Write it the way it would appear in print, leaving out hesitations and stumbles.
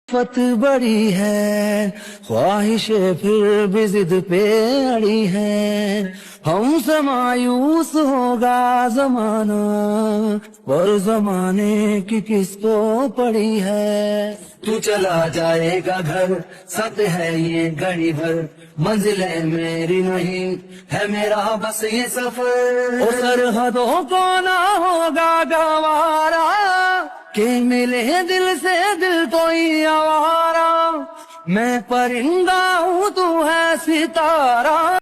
फत बड़ी है, ख्वाहिशें फिर भी जिद पे अड़ी है। हमसे मायूस होगा जमाना, पर जमाने की किसको पड़ी है। तू चला जाएगा घर, सत्य है ये घड़ी भर, मंजिलें मेरी नहीं है मेरा बस ये सफर। और सरहदों को ना होगा गवारा, के मिले दिल से दिल कोई आवारा। मैं परिंदा हूँ तू है सितारा।